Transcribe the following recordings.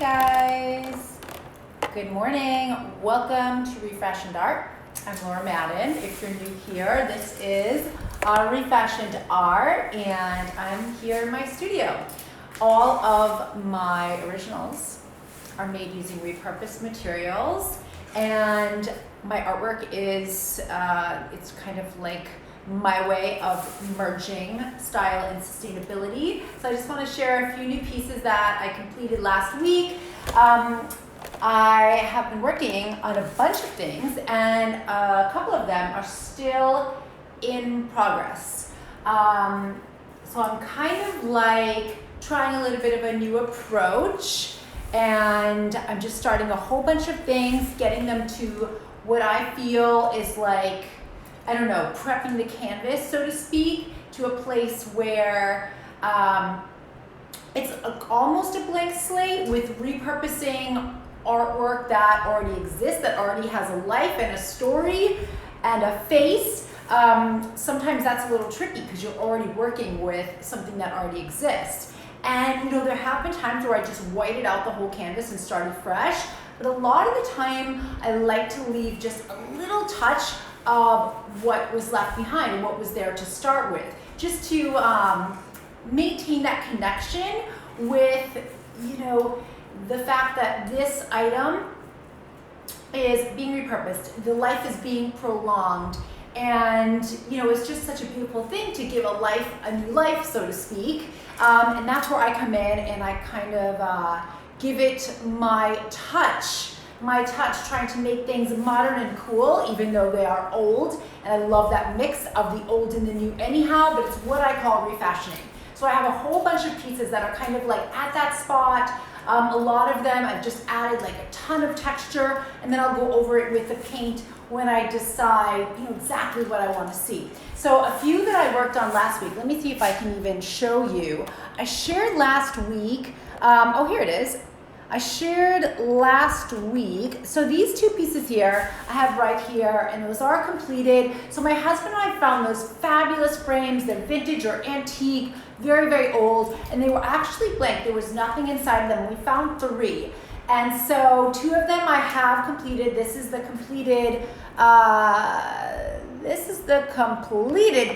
guys. Good morning. Welcome to ReFashioned Art. I'm Laura Madden. If you're new here, this is ReFashioned Art, and I'm here in my studio. All of my originals are made using repurposed materials, and my artwork is it's kind of like my way of merging style and sustainability. So I just want to share a few new pieces that I completed last week. I have been working on a bunch of things, and a couple of them are still in progress. So I'm kind of like trying a little bit of a new approach, and I'm just starting a whole bunch of things, getting them to what I feel is like, I don't know, prepping the canvas, so to speak, to a place where it's almost a blank slate with repurposing artwork that already exists, that already has a life and a story and a face. Sometimes that's a little tricky because you're already working with something that already exists. And you know, there have been times where I just whited out the whole canvas and started fresh, but a lot of the time I like to leave just a little touch of what was left behind and what was there to start with, just to maintain that connection with, you know, the fact that this item is being repurposed, the life is being prolonged, and you know, it's just such a beautiful thing to give a new life, so to speak. And that's where I come in and I kind of give it my touch, trying to make things modern and cool, even though they are old. And I love that mix of the old and the new anyhow, but it's what I call refashioning. So I have a whole bunch of pieces that are kind of like at that spot. A lot of them I've just added like a ton of texture, and then I'll go over it with the paint when I decide, you know, exactly what I want to see. So a few that I worked on last week, let me see if I can even show you. I shared last week, oh, here it is. I shared last week. So these two pieces here, I have right here, and those are completed. So my husband and I found those fabulous frames. They're vintage or antique, very, very old, and they were actually blank. There was nothing inside them. We found 3. And so 2 of them I have completed. This is the completed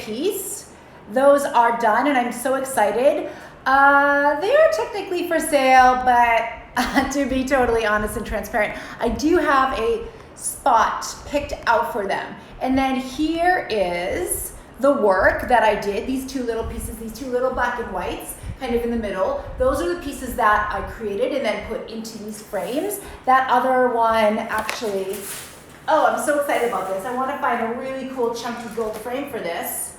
piece. Those are done, and I'm so excited. They are technically for sale, but to be totally honest and transparent, I do have a spot picked out for them. And then here is the work that I did, these 2 little pieces, these 2 little black and whites, kind of in the middle. Those are the pieces that I created and then put into these frames. That other one actually, oh, I'm so excited about this. I want to find a really cool chunky gold frame for this.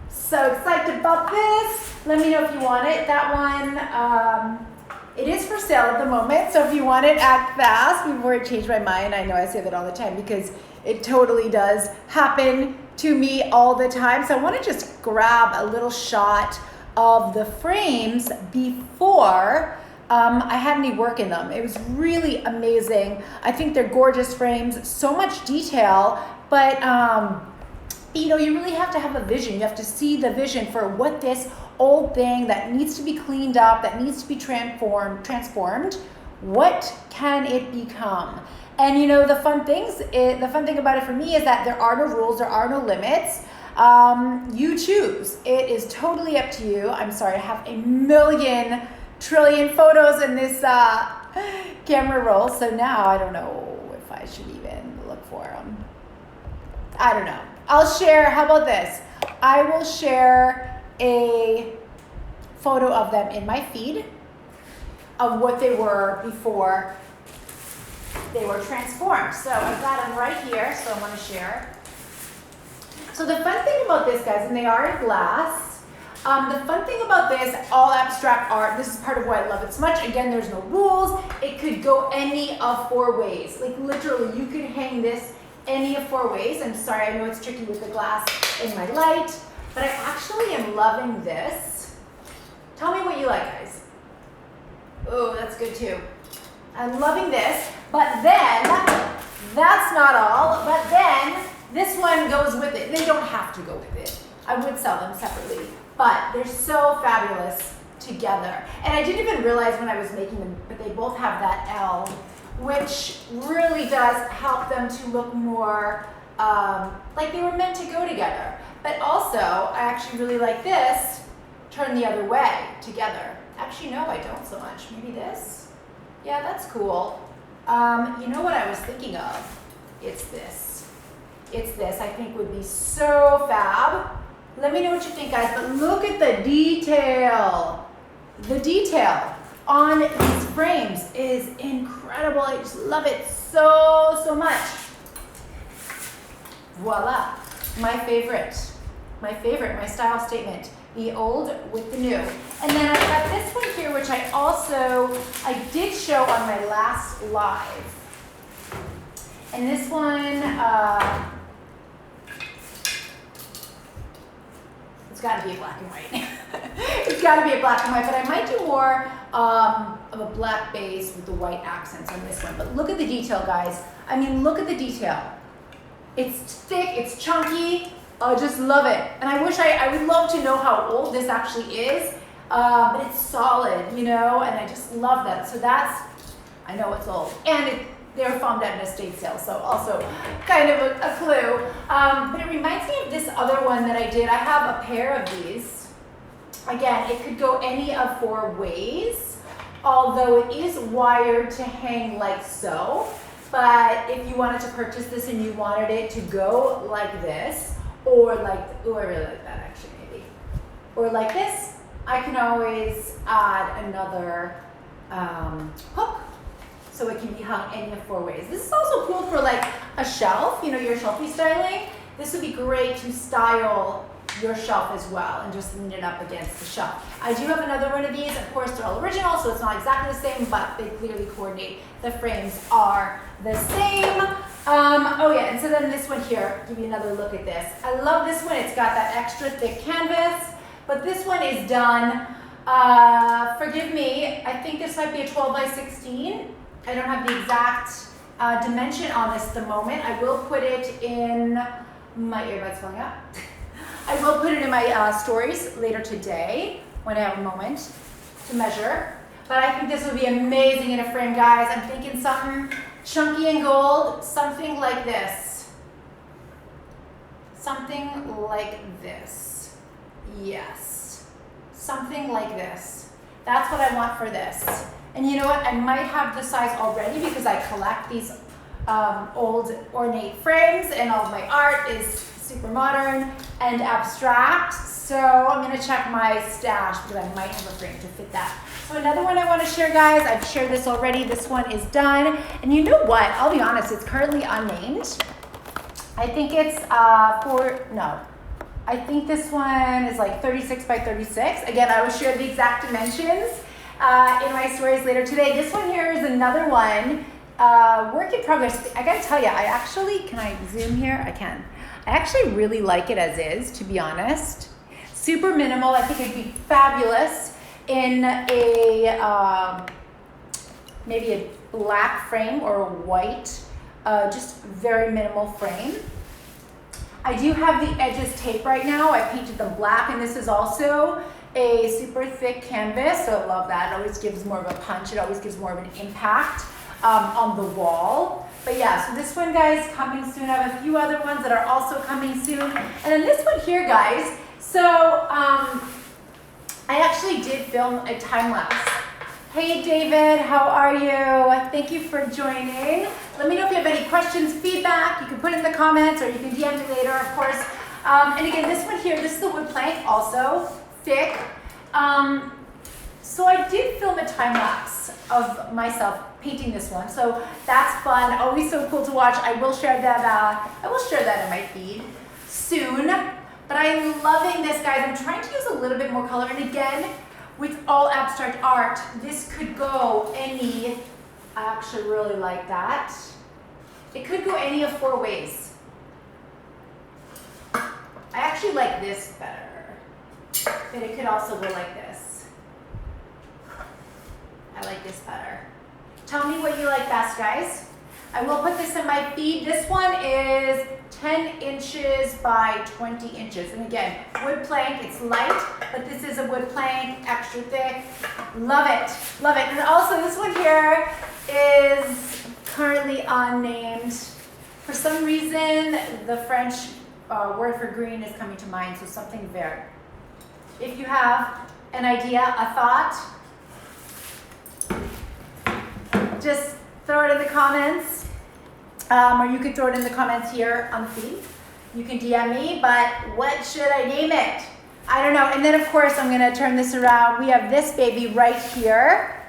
So excited about this. Let me know if you want it. That one, it is for sale at the moment, so if you want it, act fast before it changed my mind. I know I say that all the time because it totally does happen to me all the time. So I want to just grab a little shot of the frames before I had any work in them. It was really amazing. I think they're gorgeous frames, so much detail, but you know, you really have to have a vision. You have to see the vision for what this old thing that needs to be cleaned up, that needs to be transformed, what can it become? And you know, the fun thing about it for me is that there are no rules, there are no limits. You choose. It is totally up to you. I'm sorry, I have a million trillion photos in this camera roll, so now I don't know if I should even look for them. I don't know. I'll share, how about this? I will share a photo of them in my feed of what they were before they were transformed. So I've got them right here, so I want to share. So the fun thing about this, guys, and they are in glass, the fun thing about this, all abstract art, this is part of why I love it so much. Again, there's no rules. It could go any of 4 ways. Like literally, you could hang this any of 4 ways. I'm sorry, I know it's tricky with the glass in my light, but I actually am loving this. Tell me what you like, guys. Oh, that's good too. I'm loving this, but then, that's not all, but then this one goes with it. They don't have to go with it. I would sell them separately, but they're so fabulous together. And I didn't even realize when I was making them, but they both have that L, which really does help them to look more like they were meant to go together. But also, I actually really like this, turn the other way together. Actually, no, I don't so much. Maybe this? Yeah, that's cool. You know what I was thinking of? It's this. It's this, I think would be so fab. Let me know what you think, guys, but look at the detail. The detail on these frames is incredible. I just love it so, so much. Voila, my favorite, my style statement. The old with the new. And then I've got this one here, which I did show on my last live. And this one, it's got to be a black and white. It's got to be a black and white, but I might do more of a black base with the white accents on this one. But look at the detail, guys. I mean, look at the detail. It's thick, it's chunky. I just love it. And I would love to know how old this actually is, but it's solid, you know, and I just love that. So I know it's old. And they were found at an estate sale, so also kind of a clue. But it reminds me of this other one that I did. I have a pair of these. Again, it could go any of 4 ways, although it is wired to hang like so. But if you wanted to purchase this and you wanted it to go like this, or like, oh, I really like that actually, maybe. Or like this, I can always add another hook, so it can be hung any of 4 ways. This is also cool for like a shelf, you know, your shelfie styling. This would be great to style your shelf as well and just lean it up against the shelf. I do have another one of these. Of course, they're all original, so it's not exactly the same, but they clearly coordinate. The frames are the same. Oh yeah, and so then this one here, give you another look at this. I love this one. It's got that extra thick canvas, but this one is done, forgive me, I think this might be a 12 by 16. I don't have the exact dimension on this at the moment. I will put it in my earbuds falling out. I will put it in my stories later today when I have a moment to measure. But I think this would be amazing in a frame, guys. I'm thinking something chunky and gold, something like this. Something like this. Yes. Something like this. That's what I want for this. And you know what? I might have the size already because I collect these old ornate frames, and all of my art is super modern and abstract. So I'm gonna check my stash because I might have a frame to fit that. So another one I want to share, guys, I've shared this already. This one is done. And you know what? I'll be honest, it's currently unnamed. I think it's I think this one is like 36 by 36. Again, I will share the exact dimensions in my stories later today. This one here is another one, work in progress. I gotta tell you, can I zoom here? I can. I actually really like it as is, to be honest. Super minimal. I think it'd be fabulous in a maybe a black frame or a white, just very minimal frame. I do have the edges taped right now. I painted them black, and this is also a super thick canvas, so I love that. It always gives more of a punch. It always gives more of an impact on the wall. But yeah, so this one, guys, coming soon. I have a few other ones that are also coming soon. And then this one here, guys. So I actually did film a time lapse. Hey David, how are you? Thank you for joining. Let me know if you have any questions, feedback. You can put it in the comments, or you can DM me later, of course. And again, this one here, this is the wood plank, also thick. So I did film a time lapse of myself painting this one, so that's fun. Always so cool to watch. I will share that. In my feed soon. But I'm loving this, guys. I'm trying to use a little bit more color, and again, with all abstract art, this could go any. I actually really like that. It could go any of 4 ways. I actually like this better, but it could also go like this. I like this better. Tell me what you like best, guys. I will put this in my feed. This one is 10 inches by 20 inches. And again, wood plank, it's light, but this is a wood plank, extra thick. Love it, love it. And also this one here is currently unnamed. For some reason, the French word for green is coming to mind, so something vert. If you have an idea, a thought, just throw it in the comments, or you could throw it in the comments here on the feed. You can DM me, but what should I name it? I don't know. And then of course, I'm gonna turn this around. We have this baby right here,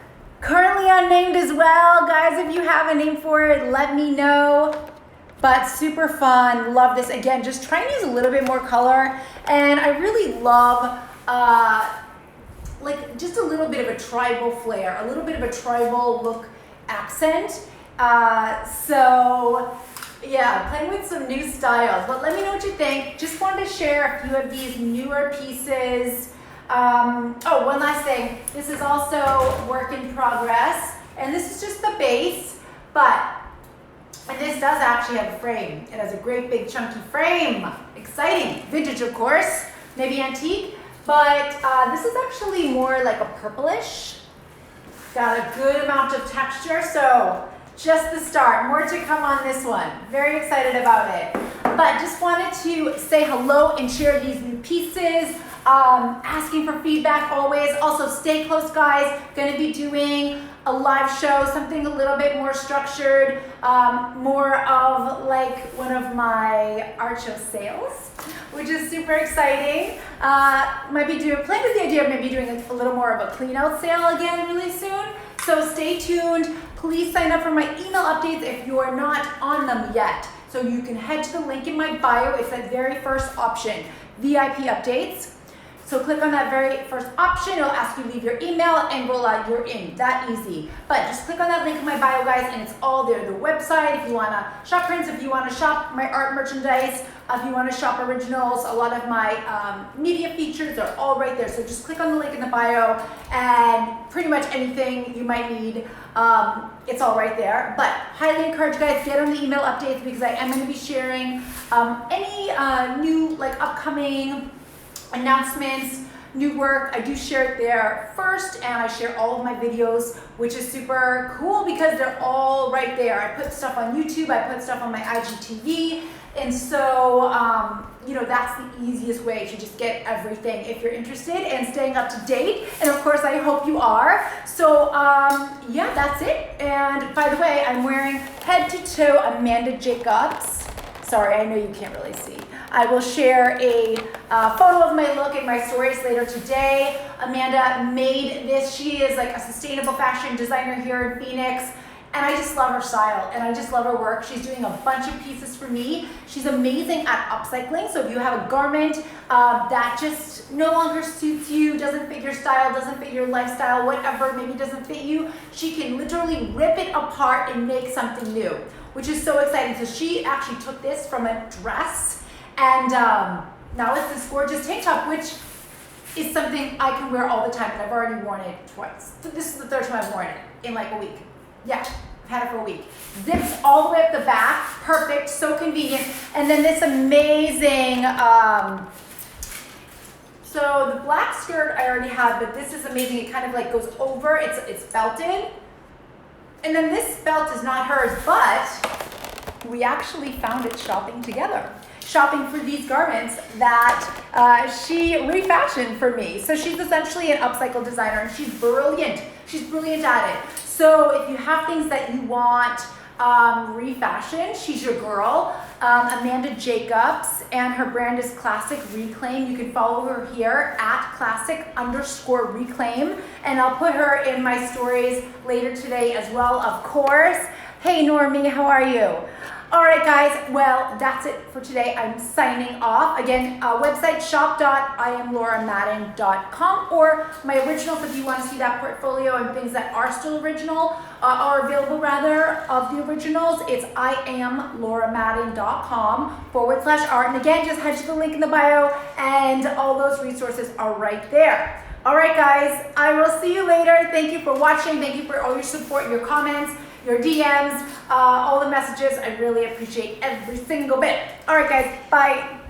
currently unnamed as well. Guys, if you have a name for it, let me know. But super fun, love this. Again, just try and use a little bit more color. And I really love like just a little bit of a tribal flair, a little bit of a tribal look accent. So yeah, playing with some new styles. But let me know what you think. Just wanted to share a few of these newer pieces. Oh, one last thing. This is also work in progress. And this is just the base, and this does actually have a frame. It has a great big chunky frame. Exciting. Vintage, of course, maybe antique. But this is actually more like a purplish. Got a good amount of texture, so just the start. More to come on this one. Very excited about it. But just wanted to say hello and share these new pieces. Asking for feedback always. Also, stay close, guys. Going to be doing a live show, something a little bit more structured, more of like one of my art show sales, which is super exciting. Might be playing with the idea of maybe doing a little more of a clean out sale again really soon. So stay tuned. Please sign up for my email updates if you're not on them yet. So you can head to the link in my bio. It's that very first option, VIP updates. So click on that very first option. It'll ask you to leave your email and voila, you're in. That easy. But just click on that link in my bio, guys, and it's all there. The website, if you want to shop prints, if you want to shop my art merchandise, if you want to shop originals, a lot of my media features are all right there. So just click on the link in the bio and pretty much anything you might need, it's all right there. But highly encourage, guys, get on the email updates because I am going to be sharing any new like upcoming announcements, new work. I do share it there first, and I share all of my videos, which is super cool because they're all right there. I put stuff on YouTube, I put stuff on my IGTV, and so you know, that's the easiest way to just get everything if you're interested in staying up to date. And of course, I hope you are. So yeah, that's it. And by the way, I'm wearing head to toe Amanda Jacobs. Sorry, I know you can't really see. I will share a photo of my look in my stories later today. Amanda made this. She is like a sustainable fashion designer here in Phoenix. And I just love her style and I just love her work. She's doing a bunch of pieces for me. She's amazing at upcycling. So if you have a garment that just no longer suits you, doesn't fit your style, doesn't fit your lifestyle, whatever, maybe doesn't fit you, she can literally rip it apart and make something new, which is so exciting. So she actually took this from a dress and now it's this gorgeous tank top, which is something I can wear all the time, and I've already worn it twice. This is the third time I've worn it in like a week. Yeah, I've had it for a week. Zips all the way up the back, perfect, so convenient. And then this amazing, so the black skirt I already have, but this is amazing. It kind of like goes over, it's belted. And then this belt is not hers, but we actually found it shopping together. Shopping for these garments that she refashioned for me. So she's essentially an upcycle designer and she's brilliant. She's brilliant at it. So if you have things that you want refashioned, she's your girl. Amanda Jacobs, and her brand is Classic Reclaim. You can follow her here at classic_reclaim. And I'll put her in my stories later today as well, of course. Hey Normie, how are you? All right, guys, well, that's it for today. I'm signing off. Again, website shop.iamlauramadden.com, or my originals if you want to see that portfolio and things that are still original, are available rather, of the originals. It's iamlauramadden.com/art. And again, just head to the link in the bio and all those resources are right there. All right, guys, I will see you later. Thank you for watching. Thank you for all your support, your comments. your DMs, all the messages. I really appreciate every single bit. All right, guys, bye.